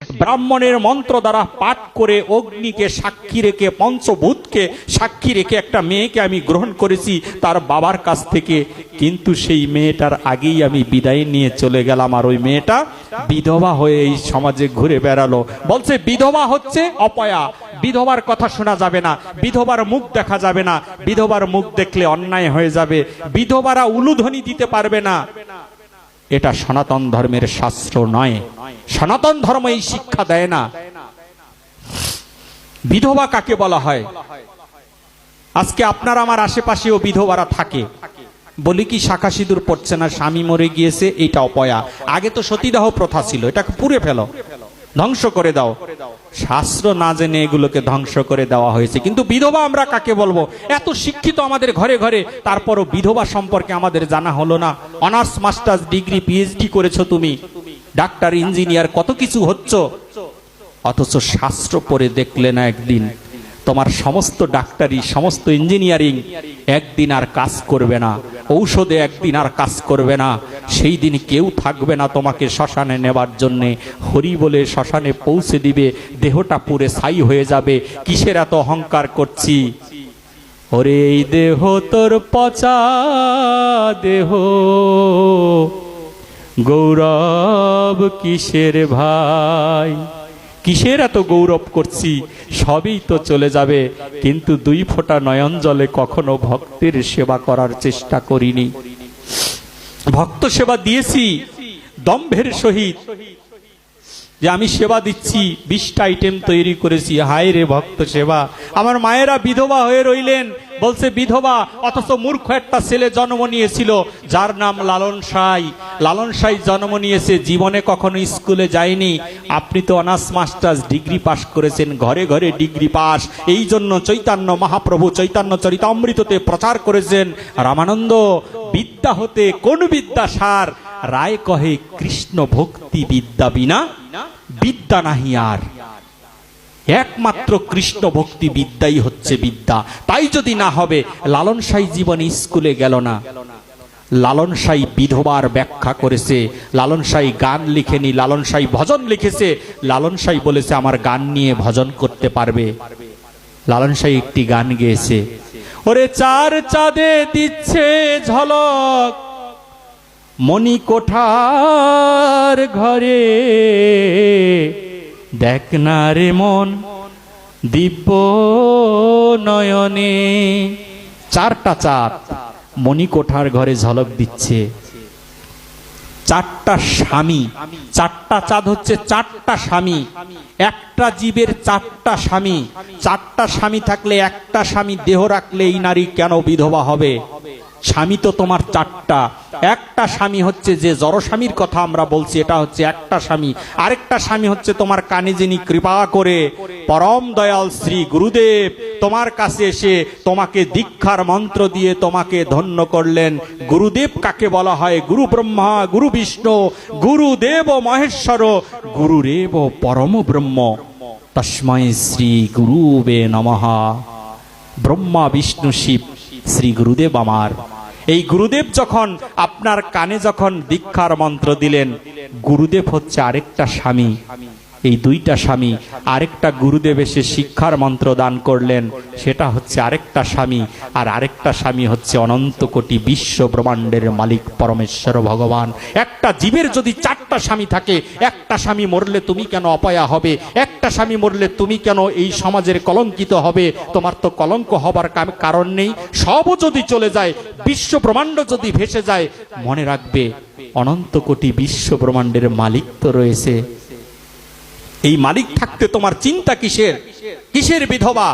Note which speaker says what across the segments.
Speaker 1: ব্রাহ্মণের মন্ত্র দ্বারা পাঠ করে অগ্নিকে সাক্ষী রেখে পঞ্চভূতকে সাক্ষী রেখে একটা মেয়েকে আমি গ্রহণ করেছি তার বাবার কাছ থেকে, কিন্তু সেই মেয়েটার আগেই আমি বিদায় নিয়ে চলে গেলাম, আর ওই মেয়েটা বিধবা হয়ে এই সমাজে ঘুরে বেড়ালো। বলছে বিধবা হচ্ছে অপয়া, বিধবার কথা শোনা যাবে না, বিধবার মুখ দেখা যাবে না, বিধবার মুখ দেখলে অন্যায় হয়ে যাবে, বিধবারা উলুধ্বনি দিতে পারবে না। এটা সনাতন ধর্মের শাস্ত্র নয়, সনাতন ধর্ম এই শিক্ষা দেয় না। বিধবা কাকে বলা হয়? আজকে আপনার আমার আশেপাশেও বিধবারা থাকে, বলি কি শাখা সিঁদুর পড়ছে না, স্বামী মরে গিয়েছে, এটা অপয়া। আগে তো সতীদাহ প্রথা ছিল, এটাকে পুড়ে ফেলো, ধ্বংস করে দাও। শাস্ত্র না জেনে এগুলোকে ধ্বংস করে দেওয়া হয়েছে। কিন্তু বিধবা আমরা কাকে বলবো? এত শিক্ষিত আমাদের ঘরে ঘরে, তারপরও বিধবা সম্পর্কে আমাদের জানা হলো না। অনার্স মাস্টার্স ডিগ্রি পিএইচডি করেছো তুমি, ডাক্তার ইঞ্জিনিয়ার কত কিছু হচ্ছ, অথচ শাস্ত্র পড়ে দেখলে না একদিন তোমার সমস্ত ডাক্তারি সমস্ত ইঞ্জিনিয়ারিং একদিন আর কাজ করবে না, ঔষধে একদিন আর কাজ করবে না। সেই দিন কেউ থাকবে না তোমাকে শ্মশানে নেবার জন্যে, হরি বলে শ্মশানে পৌঁছে দিবে, দেহটা পুরে ছাই হয়ে যাবে। কিসের এত অহংকার করছি? ওরে এই দেহ তোর পচা দেহ, গৌরব কিসের ভাই? কিসের এত গৌরব করছি? সবই তো চলে যাবে, কিন্তু দুই ফোঁটা নয়ন জলে কখনো ভক্তের সেবা করার চেষ্টা করিনি। ভক্ত সেবা দিয়েছি দম্ভের সহিত, যে আমি সেবা দিচ্ছি, 20টা আইটেম তৈরি করেছি, হায় রে ভক্ত সেবা। আমার মায়েরা বিধবা হয়ে রইলেন, বলছে বিধবা, অথচ মূর্খ একটা ছেলে জন্ম নিয়েছিল যার নাম লালন সাই। লালন সাই জন্ম নিয়েছে, জীবনে কখনো স্কুলে যায়নি। আপনি তো অনার্স মাস্টার্স ডিগ্রি পাস করেছেন, ঘরে ঘরে ডিগ্রি পাস, এই জন্য চৈতন্য মহাপ্রভু চৈতন্য চরিতামৃততে প্রচার করেছেন রামানন্দ, বিদ্যা হতে কোন বিদ্যা সার, রায় কহে কৃষ্ণ ভক্তি বিদ্যা বিনা বিদ্যা নাহি আর। একমাত্র কৃষ্ণ ভক্তি বিদ্যাই হচ্ছে বিদ্যা। তাই যদি না হবে, লালন সাই জীবনে স্কুলে গেল না। লালন সাই বিধবার ব্যাখ্যা করেছে, লালন সাই গান লিখেনি, লালন সাই ভজন লিখেছে। লালন সাই বলেছে আমার গান নিয়ে ভজন করতে পারবে। লালন সাই একটি গান গেয়েছে, ওরে চার চাঁদে দিচ্ছে ঝলক মণি কোঠার ঘরে, দেখ না রে মন দিব্য নয়নে। চারটা চাঁদ মণি কোঠার ঘরে ঝলক দিচ্ছে, চারটা স্বামী, চারটা চাঁদ হচ্ছে চারটা স্বামী। একটা জীবের চারটা স্বামী, চারটা স্বামী থাকলে একটা স্বামী দেহ রাখলে এই নারী কেন বিধবা হবে? স্বামী তো তোমার চারটা। একটা স্বামী হচ্ছে যে জড়স্বামীর কথা আমরা বলছি, এটা হচ্ছে একটা স্বামী। আরেকটা স্বামী হচ্ছে তোমার কানে যিনি কৃপা করে পরম দয়াল শ্রী গুরুদেব তোমার কাছে এসে তোমাকে দীক্ষার মন্ত্র দিয়ে তোমাকে ধন্য করলেন। গুরুদেব কাকে বলা হয়? গুরু ব্রহ্মা, গুরু বিষ্ণু, গুরুদেব মহেশ্বর, গুরুরেব পরম ব্রহ্ম, তস্मै শ্রী গুরুবে নমঃ। ব্রহ্মা বিষ্ণু শিব শ্রী গুরুদেব আমার। এই গুরুদেব যখন আপনার কানে যখন দীক্ষার মন্ত্র দিলেন, গুরুদেব হচ্ছে আরেকটা স্বামী। এই দুইটা স্বামী, আরেকটা গুরুদেব এসে শিক্ষার মন্ত্র দান করলেন, সেটা হচ্ছে আরেকটা স্বামী। আর আরেকটা স্বামী হচ্ছে অনন্ত কোটি বিশ্ব ব্রহ্মাণ্ডের মালিক পরমেশ্বর ভগবান। একটা জীবের যদি চারটা স্বামী থাকে, একটা স্বামী মরলে তুমি কেন অপয়া হবে? একটা স্বামী মরলে তুমি কেন এই সমাজের কলঙ্কিত হবে? তোমার তো কলঙ্ক হবার কারণ নেই। সবও যদি চলে যায়, বিশ্ব ব্রহ্মাণ্ড যদি ভেসে যায়, মনে রাখবে অনন্ত কোটি বিশ্ব ব্রহ্মাণ্ডের মালিক তো রয়েছে। এই মালিক থাকতে তোমার চিন্তা কিসের? কিসের বিধবা?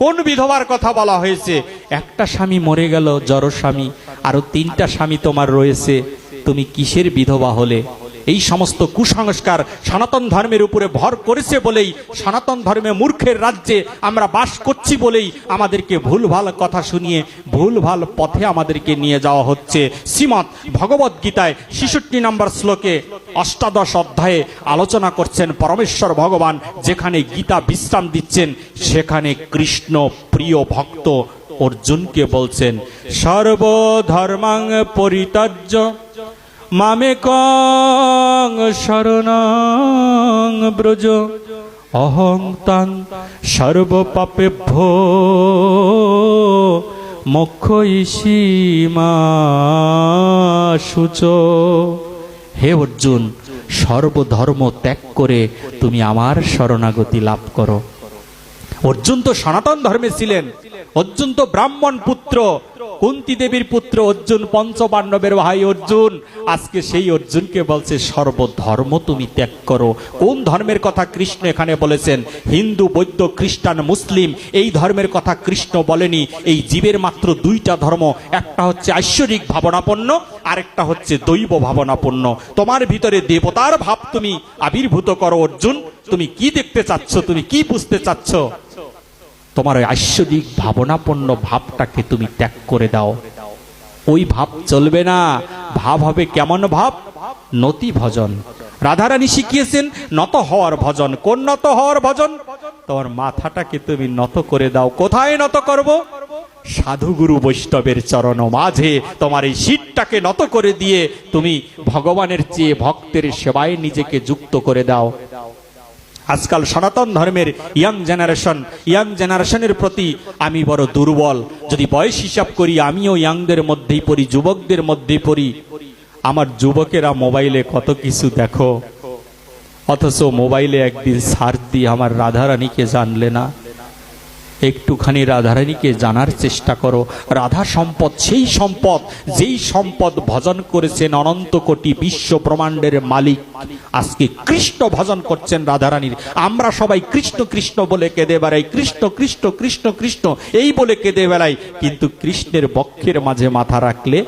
Speaker 1: কোন বিধবার কথা বলা হয়েছে? একটা স্বামী মরে গেল, জড় স্বামী, আরো 3টা স্বামী তোমার রয়েছে, তুমি কিসের বিধবা হলে? এই সমস্ত কুসংস্কার সনাতন ধর্মের উপরে ভর করেছে বলেই, সনাতন ধর্মে মূর্খের রাজ্যে আমরা বাস করছি বলেই আমাদেরকে ভুলভাল কথা শুনিয়ে ভুলভাল পথে আমাদেরকে নিয়ে যাওয়া হচ্ছে। শ্রীমদ্ ভগবদ গীতায় 66 নম্বর শ্লোকে 18 অধ্যায়ে আলোচনা করছেন পরমেশ্বর ভগবান, যেখানে গীতা বিশ্রাম দিচ্ছেন, সেখানে কৃষ্ণ প্রিয় ভক্ত অর্জুনকে বলছেন, সর্বধর্মাং পরিত্যাজ্য মামেকং শরণং ব্রজ অহং তাং সর্বপাপেভ্যো মোক্ষয়িষীমা শুচ। হে অর্জুন, সর্বধর্ম ত্যাগ করে তুমি আমার শরণাগতি লাভ করো। অর্জুন তো সনাতন ধর্মে ছিলেন, অর্জুন তো ব্রাহ্মণ পুত্র, কুন্তী দেবীর পুত্র অর্জুন, পঞ্চপাণ্ডবের ভাই অর্জুন। আজকে সেই অর্জুনকে বলছে সর্বধর্ম তুমি ত্যাগ করো। কোন ধর্মের কথা কৃষ্ণ এখানে বলেছেন? হিন্দু, বৌদ্ধ, খ্রিস্টান, মুসলিম, এই ধর্মের কথা কৃষ্ণ বলেনি। এই জীবের মাত্র দুইটা ধর্ম, একটা হচ্ছে ঐশ্বরিক ভাবনাপন্ন, আরেকটা হচ্ছে দৈব ভাবনাপন্ন। তোমার ভিতরে দেবতার ভাব তুমি আবির্ভূত করো অর্জুন। তুমি কি দেখতে চাচ্ছ? তুমি কি বুঝতে চাচ্ছ? তোমার ওই ঐশ্বরিক ভাবনাপন্ন ভাবটাকে তুমি ত্যাগ করে দাও। ওই ভাব চলবে না। ভাব হবে কেমন ভাব? নতি ভজন। রাধারানী শিখিয়েছেন নত হওয়ার ভজন। কোন নত হওয়ার ভজন? তোমার মাথাটাকে তুমি নত করে দাও। কোথায় নত করব? সাধুগুরু বৈষ্ণবের চরণ মাঝে তোমার এই শীতটাকে নত করে দিয়ে তুমি ভগবানের চেয়ে ভক্তের সেবায় নিজেকে যুক্ত করে দাও। আজকাল সনাতন ধর্মের ইয়াং জেনারেশনের প্রতি আমি বড় দুর্বল। যদি বয়স হিসাব করি, আমিও ইয়াংদের মধ্যেই পড়ি, যুবকদের মধ্যেই পড়ি। আমার যুবকেরা মোবাইলে কত কিছু দেখো, অথচ মোবাইলে একদিন সার্চ দিয়ে আমার রাধারানীকে জানলে না। একটুখানি রাধারানীকে জানার চেষ্টা করো। রাধা সম্পদ সেই সম্পদ, যেই সম্পদ ভজন করেছেন অনন্ত কোটি বিশ্ব ব্রহ্মাণ্ডের মালিক। আজকে কৃষ্ণ ভজন করছেন রাধারানীর। আমরা সবাই কৃষ্ণ কৃষ্ণ বলে কেঁদে বেড়াই, কৃষ্ণ কৃষ্ণ কৃষ্ণ কৃষ্ণ এই বলে কেঁদে বেড়াই। কিন্তু কৃষ্ণের বক্ষের মাঝে মাথা রাখলে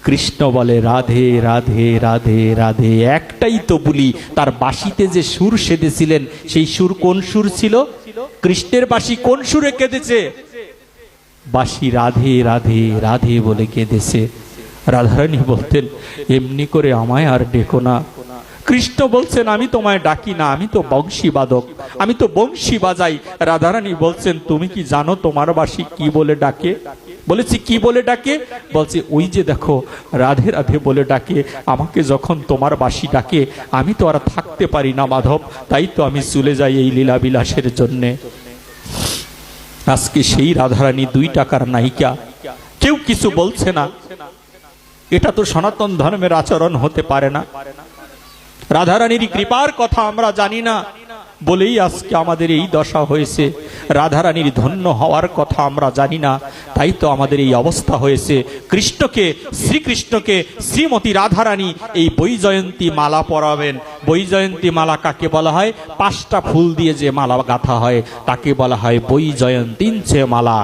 Speaker 1: কৃষ্ণ বলে রাধে রাধে রাধে রাধে। একটাই তো বলি। তার বাঁশিতে যে সুর সেধেছিলেন, সেই সুর কোন সুর ছিল? কৃষ্ণের বাঁশি কোন সুরে কেঁদেছে? বাঁশি রাধে রাধে রাধে বলে কেঁদেছে। রাধারানী বলতেন এমনি করে আমায় আর ডেকো না। কৃষ্ণ বলছেন আমি তোমায় ডাকি না, আমি তো বংশী বাদক, আমি তো বংশী বাজাই। রাধারানী বলছেন তুমি কি জানো তোমার বাঁশি কি বলে ডাকে? বলেছি কি বলে ডাকে? বলছে ওই যে দেখো রাধে রাধে বলে ডাকে। আমাকে যখন তোমার বাঁশি ডাকে আমি তো আর থাকতে পারি না মাধব, তাই তো আমি চলে যাই এই লীলা বিলাসের জন্যে। আজকে সেই রাধারানী 2 টাকার নায়িকা, কেউ কিছু বলছে না। এটা তো সনাতন ধর্মের আচরণ হতে পারে না। রাধারানীর কৃপার কথা আমরা জানি না বলেই আজকে আমাদের এই দশা হয়েছে। রাধারানীর ধন্য হওয়ার কথা আমরা জানি না, তাই তো আমাদের এই অবস্থা হয়েছে। কৃষ্ণকে, শ্রীকৃষ্ণকে শ্রীমতী রাধারানী এই বৈজয়ন্তী মালা পরাবেন। বৈজয়ন্তী মালা কাকে বলা হয়? 5টা ফুল দিয়ে যে মালা গাঁথা হয় তাকে বলা হয় বৈজয়ন্তীঞ্চে মালা।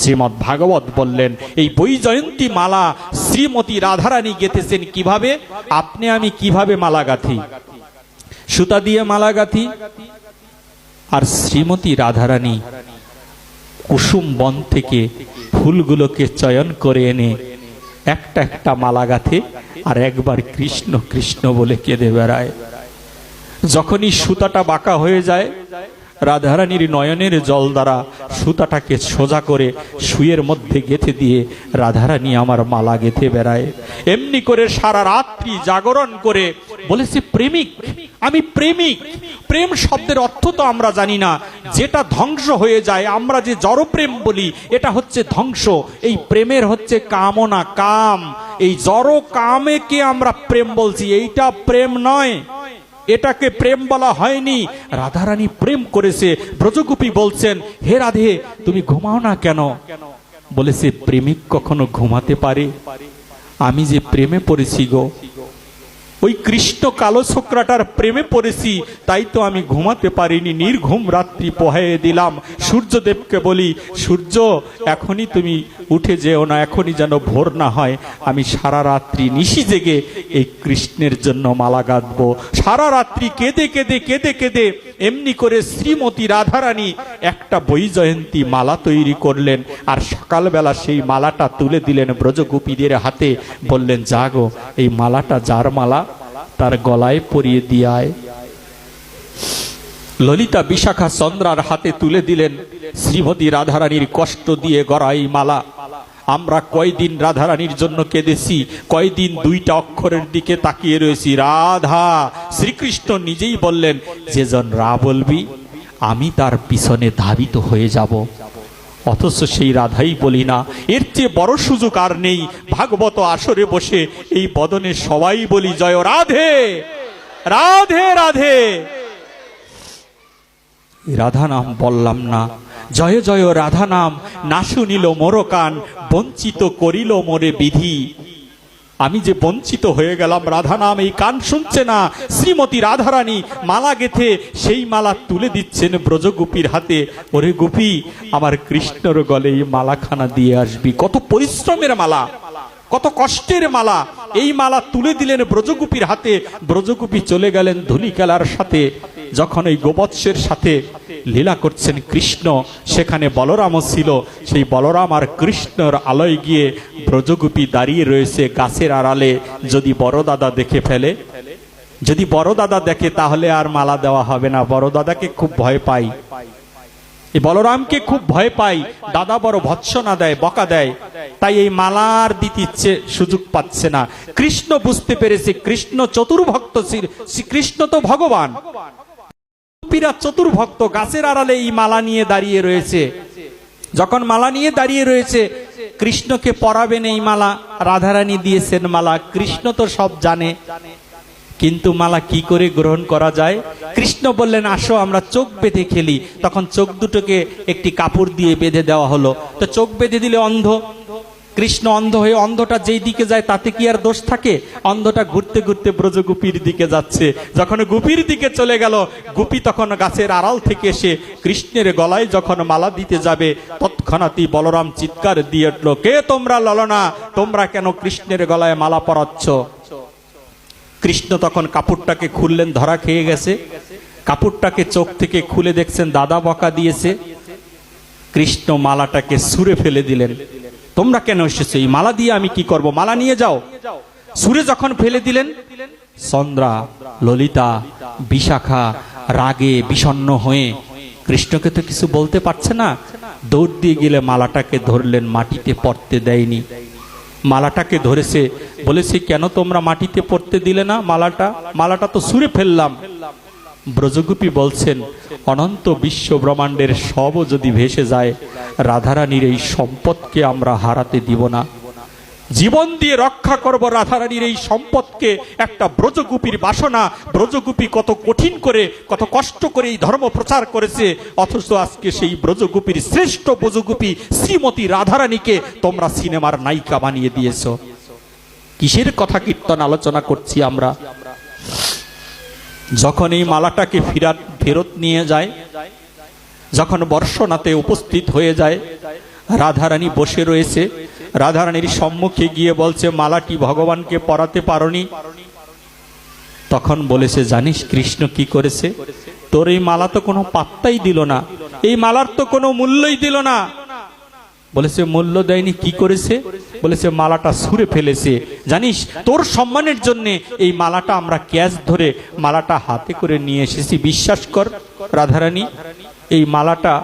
Speaker 1: শ্রীমদ্ ভাগবত বললেন এই বৈজয়ন্তী মালা শ্রীমতী রাধারানী গেঁথেছেন কিভাবে? আপনি আমি কিভাবে মালা গাঁথি? সুতা দিয়ে মালা গাঁথি। আর শ্রীমতী রাধারানী কুসুম বন থেকে ফুলগুলোকে চয়ন করে এনে একটা একটা মালা গাঁথে, আর একবার কৃষ্ণ কৃষ্ণ বলে কেঁদে বেড়ায়। যখনই সুতাটা বাঁকা হয়ে যায়, রাধারানীর নয়নের জল দ্বারা সুতাটাকে সোজা করে সুয়ের মধ্যে গেঁথে দিয়ে রাধারানী আমার মালা গেঁথে বেড়ায়। এমনি করে সারা রাত্রি জাগরণ করে বলেছে প্রেমিক, আমি প্রেমিক। প্রেম শব্দের অর্থ তো আমরা জানি না। যেটা ধ্বংস হয়ে যায়, আমরা যে জড় প্রেম বলি, এটা হচ্ছে ধ্বংস। এই প্রেমের হচ্ছে কামনা, কাম। এই জড় কামেকে আমরা প্রেম বলছি, এইটা প্রেম নয়, এটাকে প্রেম বলা হয়নি। রাধারানী প্রেম করেছে। ব্রজগোপী বলছেন হে রাধে তুমি ঘুমাও না কেন? বলেছে প্রেমিক কখনো ঘুমাতে পারে? আমি যে প্রেমে পড়েছি গো, ওই কৃষ্ণ কালো ছোকরাটার প্রেমে পড়েছি, তাই তো আমি ঘুমাতে পারিনি। নির্ঘুম রাত্রি পোহাইয়ে দিলাম। সূর্যদেবকে বলি সূর্য এখনই তুমি উঠে যেও না, এখনই যেন ভোর না হয়। আমি সারা রাত্রি নিশি জেগে এই কৃষ্ণের জন্য মালা গাঁথবো। সারা রাত্রি কেঁদে কেঁদে কেঁদে কেঁদে এমনি করে শ্রীমতী রাধারানী একটা বৈজয়ন্তী মালা তৈরি করলেন। আর সকালবেলা সেই মালাটা তুলে দিলেন ব্রজগোপীদের হাতে। বললেন জাগো, এই মালাটা যার মালা তার গলায় পরিয়ে দিয়ায়। ললিতা বিশাখা চন্দ্রার হাতে তুলে দিলেন শ্রীমতী রাধারানীর কষ্ট দিয়ে গড়াই মালা। আমরা কয়দিন রাধারানীর জন্য কেঁদেছি, কয়দিন দুইটা অক্ষরের দিকে তাকিয়ে রয়েছি, রাধা। শ্রীকৃষ্ণ নিজেই বললেন, যেজন রা বলবি আমি তার পিছনে ধাবিত হয়ে যাব। অথচ সেই রাধাই বলি না। এর চেয়ে বড় সুযোগ আর নেই। ভাগবত আসরে বসে এই বদনে সবাই বলি, জয় রাধে রাধে রাধে। রাধা নাম বললাম না, জয় জয় রাধা নাম না শুনিল মোর কান, বঞ্চিত করিল মোরে বিধি। আমি যে বঞ্চিত হয়ে গেলাম, রাধা নাম এই কান শুনছে না। শ্রীমতী রাধারানী মালা গেথে সেই মালা তুলে দিচ্ছেন ব্রজগোপীর হাতে। ওরে গোপী, আমার কৃষ্ণর গলে এই মালাখানা দিয়ে আসবি। কত পরিশ্রমের মালা, কত কষ্টের মালা। এই মালা তুলে দিলেন ব্রজগোপীর হাতে। ব্রজগোপী চলে গেলেন ধুলিখেলার সাথে। যখন এই গোবৎসের সাথে লীলা করছেন কৃষ্ণ, সেখানে বলরামও ছিল। সেই বলরাম আর কৃষ্ণর আলোয় গিয়ে ব্রজগোপী দাঁড়িয়ে রয়েছে গাছের আড়ালে। যদি বড় দাদা দেখে ফেলে, যদি বড় দাদা দেখে, তাহলে আর মালা দেওয়া হবে না। বড় দাদাকে খুব ভয় পাই, এই বলরামকে খুব ভয় পাই। দাদা বড় ভৎসনা দেয়, বকা দেয়, তাই এই মালার দিতে ইচ্ছে সুযোগ পাচ্ছে না। কৃষ্ণ বুঝতে পেরেছে কৃষ্ণ চতুর্ভক্ত, কৃষ্ণ তো ভগবান, চতুর্ভক্ত। গাছের আড়ালে এই মালা নিয়ে দাঁড়িয়ে রয়েছে। যখন মালা নিয়ে দাঁড়িয়ে রয়েছে, কৃষ্ণকে পরাবেন এই মালা, রাধারানী দিয়েছেন মালা। কৃষ্ণ তো সব জানে, কিন্তু মালা কি করে গ্রহণ করা যায়? কৃষ্ণ বললেন, আসো আমরা চোখ বেঁধে খেলি। তখন চোখ দুটোকে একটি কাপড় দিয়ে বেঁধে দেওয়া হলো। তো চোখ বেঁধে দিলে অন্ধ, কৃষ্ণ অন্ধ হয়ে, অন্ধটা যেই দিকে যায় তাতে কি আর দোষ থাকে? অন্ধটা ঘুরতে ঘুরতে ব্রজগোপীর দিকে যাচ্ছে। যখন গোপীর দিকে চলে গেল, গোপী তখন গাছের আড়াল থেকে এসে কৃষ্ণের গলায় যখন মালা দিতে যাবে, তৎক্ষণাৎই বলরাম চিৎকার দিয়ে উঠল, কে তোমরা ললনা, তোমরা কেন কৃষ্ণের গলায় মালা পরাচ্ছ? কৃষ্ণ তখন কাপড়টাকে খুললেন, ধরা খেয়ে গেছে। কাপড়টাকে চোখ থেকে খুলে দেখছেন দাদা বকা দিয়েছে। কৃষ্ণ মালাটাকে ছুঁড়ে ফেলে দিলেন। তোমরা কেন এসেছো? এই মালা দিয়ে আমি কি করব? মালা নিয়ে যাও। ছুঁড়ে যখন ফেলে দিলেন, চন্দ্রা, ললিতা, বিশাখা রাগে বিষণ্ণ হয়ে, কৃষ্ণকে তো কিছু বলতে পারছে না, দৌড় দিয়ে গেলে মালাটাকে ধরলেন, মাটিতে পড়তে দেয়নি। মালাটাকে ধরেছে, বলেছে কেন তোমরা মাটিতে পড়তে দিলে না মালাটা? মালাটা তো ছুঁড়ে ফেললাম। ব্রজগোপী বলছেন, অনন্ত বিশ্ব ব্রহ্মাণ্ডের সবও যদি ভেসে যায়, রাধারানীর এই সম্পদকে আমরা হারাতে দিব না। জীবন দিয়ে রক্ষা করব রাধারানীর এই সম্পদকে। একটা ব্রজগোপীর বাসনা। ব্রজগোপী কত কঠিন করে, কত কষ্ট করে এই ধর্ম প্রচার করেছে, অথচ আজকে সেই ব্রজগোপীর শ্রেষ্ঠ ব্রজগোপী শ্রীমতী রাধারানীকে তোমরা সিনেমার নায়িকা বানিয়ে দিয়েছ। কিসের কথা কীর্তন আলোচনা করছি আমরা? যখন এই মালাটাকে ফেরত নিয়ে যায়, যখন বর্ষনাতে উপস্থিত হয়ে যায়, রাধারানী বসে রয়েছে। রাধারানীর সম্মুখে গিয়ে বলছে, মালাটি ভগবানকে পরাতে পারোনি? তখন বলেছে, জানিস কৃষ্ণ কি করেছে? তোর এই মালা তো কোনো পাত্তাই দিল না, এই মালার তো কোনো মূল্যই দিল না। বলেছে, মূল্য দেয়নি? কি করেছে? বলেছে, মালাটা ছুঁড়ে ফেলেছে। জানিস, তোর সম্মানের জন্য এই মালাটা আমরা ক্যাচ ধরে মালাটা হাতে করে নিয়ে এসেছি। বিশ্বাস কর রাধারানী, এই মালাটা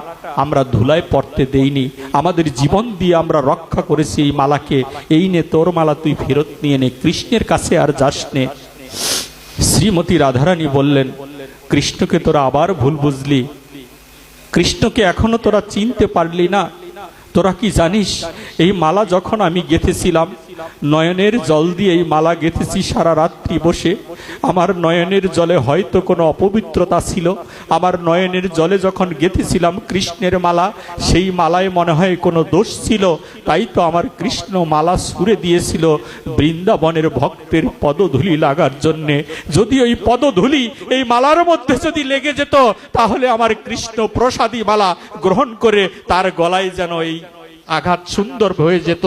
Speaker 1: আমরা ধুলায় পড়তে দেইনি, আমাদের জীবন দিয়ে আমরা রক্ষা করেছি এই মালাকে। এই নে তোর মালা, তুই ফেরত নিয়ে নে, কৃষ্ণের কাছে আর যাস নে। শ্রীমতী রাধারানী বললেন, কৃষ্ণকে তোরা আবার ভুল বুঝলি, কৃষ্ণকে এখনো তোরা চিনতে পারলি না। তোরা কি জানিস, এই মালা যখন আমি গেঁথেছিলাম, নয়নের জল দিয়ে এই মালা গেঁথেছি সারা রাত্রি বসে। আমার নয়নের জলে হয়তো কোনো অপবিত্রতা ছিল, আমার নয়নের জলে যখন গেঁথেছিলাম কৃষ্ণের মালা, সেই মালায় মনে হয় কোনো দোষ ছিল, তাই তো আমার কৃষ্ণ মালা ছুঁড়ে দিয়েছিল বৃন্দাবনের ভক্তের পদধূলি লাগার জন্যে। যদি ওই পদধূলি এই মালার মধ্যে যদি লেগে যেত, তাহলে আমার কৃষ্ণ প্রসাদী মালা গ্রহণ করে তার গলায় যেন এই আঘাত সুন্দর হয়ে যেত।